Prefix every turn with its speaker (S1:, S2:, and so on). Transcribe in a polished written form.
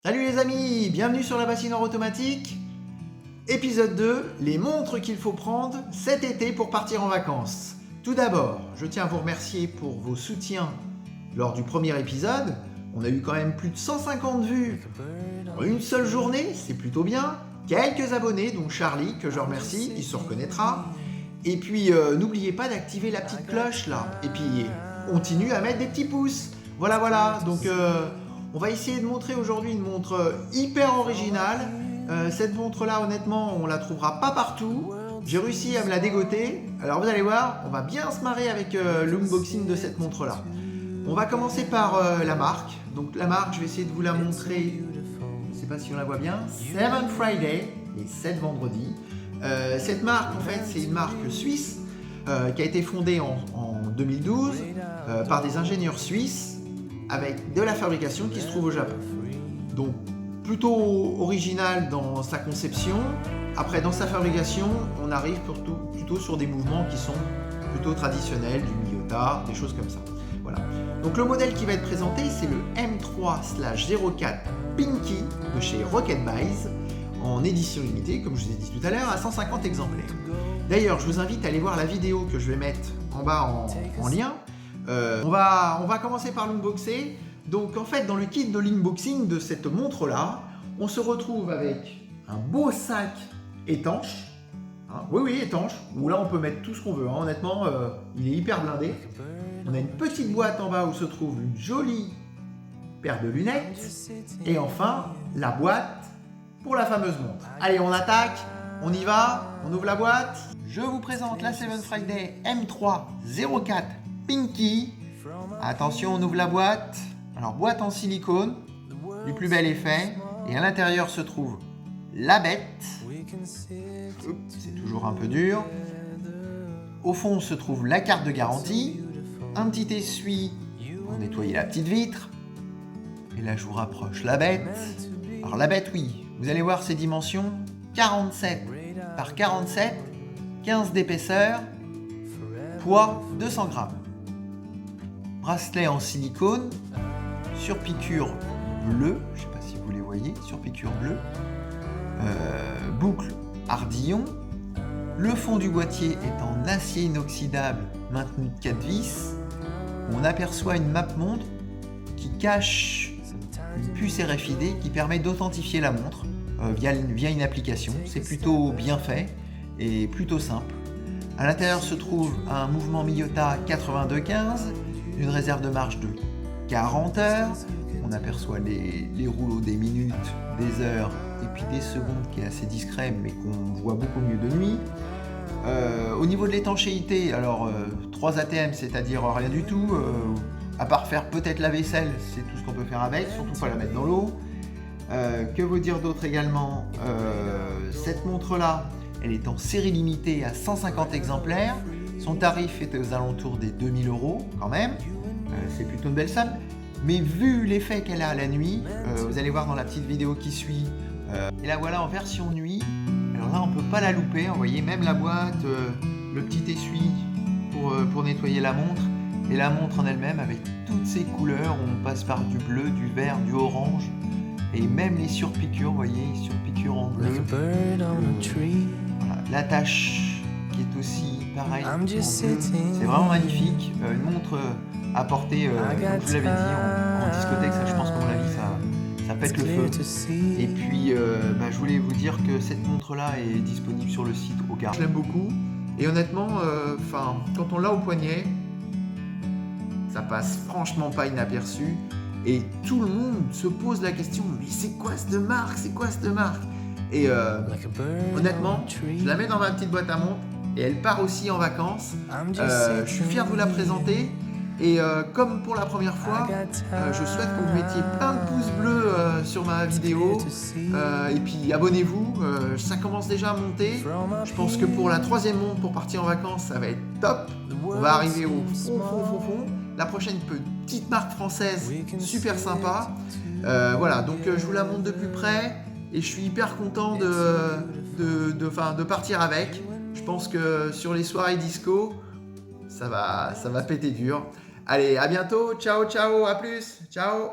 S1: Salut les amis, bienvenue sur la bassinoire automatique. Épisode 2, les montres qu'il faut prendre cet été pour partir en vacances. Tout d'abord, je tiens à vous remercier pour vos soutiens lors du premier épisode. On a eu quand même plus de 150 vues en une seule journée, c'est plutôt bien. Quelques abonnés, dont Charlie, que je remercie, il se reconnaîtra. Et puis, n'oubliez pas d'activer la petite cloche là. Et puis, continue à mettre des petits pouces. Voilà. Donc, on va essayer de montrer aujourd'hui une montre hyper originale. Cette montre-là, honnêtement, on la trouvera pas partout. J'ai réussi à me la dégoter. Alors, vous allez voir, on va bien se marrer avec l'unboxing de cette montre-là. On va commencer par la marque. Donc, la marque, je vais essayer de vous la montrer. Je ne sais pas si on la voit bien. Seven Friday, les 7 vendredis. Cette marque, en fait, c'est une marque suisse qui a été fondée en 2012 par des ingénieurs suisses avec de la fabrication qui se trouve au Japon. Donc, plutôt original dans sa conception. Après, dans sa fabrication, on arrive plutôt sur des mouvements qui sont plutôt traditionnels, du Miyota, des choses comme ça. Voilà. Donc, le modèle qui va être présenté, c'est le M3/04 Pinky de chez Rocket Buys, en édition limitée, comme je vous ai dit tout à l'heure, à 150 exemplaires. D'ailleurs, je vous invite à aller voir la vidéo que je vais mettre en bas en lien. On va commencer par l'unboxer. Donc en fait, dans le kit de l'unboxing de cette montre-là, on se retrouve avec un beau sac étanche. Oui, étanche, où là on peut mettre tout ce qu'on veut. Honnêtement, il est hyper blindé. On a une petite boîte en bas où se trouve une jolie paire de lunettes. Et enfin, la boîte pour la fameuse montre. Allez, on attaque, on y va, on ouvre la boîte. Je vous présente la Seven Friday M3/04 Pinky. Attention, on ouvre la boîte. Alors, boîte en silicone, du plus bel effet. Et à l'intérieur se trouve la bête. C'est toujours un peu dur. Au fond se trouve la carte de garantie. Un petit essuie pour nettoyer la petite vitre. Et là, je vous rapproche la bête. Alors, la bête, oui. Vous allez voir ses dimensions, 47 par 47, 15 d'épaisseur, poids 200 grammes. Bracelet en silicone, surpiqûre bleue, je ne sais pas si vous les voyez, surpiqûre bleue, boucle ardillon. Le fond du boîtier est en acier inoxydable maintenu de 4 vis. On aperçoit une map montre qui cache une puce RFID qui permet d'authentifier la montre via une application. C'est plutôt bien fait et plutôt simple. À l'intérieur se trouve un mouvement Miyota 8215, une réserve de marche de 40 heures. On aperçoit les rouleaux des minutes, des heures et puis des secondes qui est assez discret mais qu'on voit beaucoup mieux de nuit. Au niveau de l'étanchéité, alors 3 ATM, c'est-à-dire rien du tout. À part faire peut-être la vaisselle, c'est tout ce qu'on peut faire avec, surtout pas la mettre dans l'eau. Que vous dire d'autre également, cette montre-là, elle est en série limitée à 150 exemplaires. Son tarif est aux alentours des 2000 € quand même. C'est plutôt une belle somme. Mais vu l'effet qu'elle a à la nuit, vous allez voir dans la petite vidéo qui suit, et la voilà en version nuit. Alors là, on ne peut pas la louper. Vous voyez, même la boîte, le petit essuie pour nettoyer la montre. Et la montre en elle-même avec toutes ses couleurs, on passe par du bleu, du vert, du orange et même les surpiqûres, vous voyez, surpiqûres en bleu. Voilà, l'attache qui est aussi pareil en bleu. C'est vraiment magnifique. Une montre à porter, comme je vous l'avais dit, en discothèque, ça je pense qu'à mon avis ça pète le feu. Et puis je voulais vous dire que cette montre-là est disponible sur le site Ogar. Je l'aime beaucoup et honnêtement, quand on l'a au poignet, ça passe franchement pas inaperçu et tout le monde se pose la question, mais c'est quoi cette marque? Et honnêtement, je la mets dans ma petite boîte à montres et elle part aussi en vacances. Je suis fier de vous la présenter et comme pour la première fois, je souhaite que vous mettiez plein de pouces bleus sur ma vidéo et puis abonnez-vous, ça commence déjà à monter. Je pense que pour la 3e montre pour partir en vacances, ça va être top. On va arriver au fond. La prochaine petite marque française, super sympa. Voilà, donc je vous la montre de plus près et je suis hyper content de partir avec. Je pense que sur les soirées disco, ça va péter dur. Allez, à bientôt, ciao, à plus, ciao.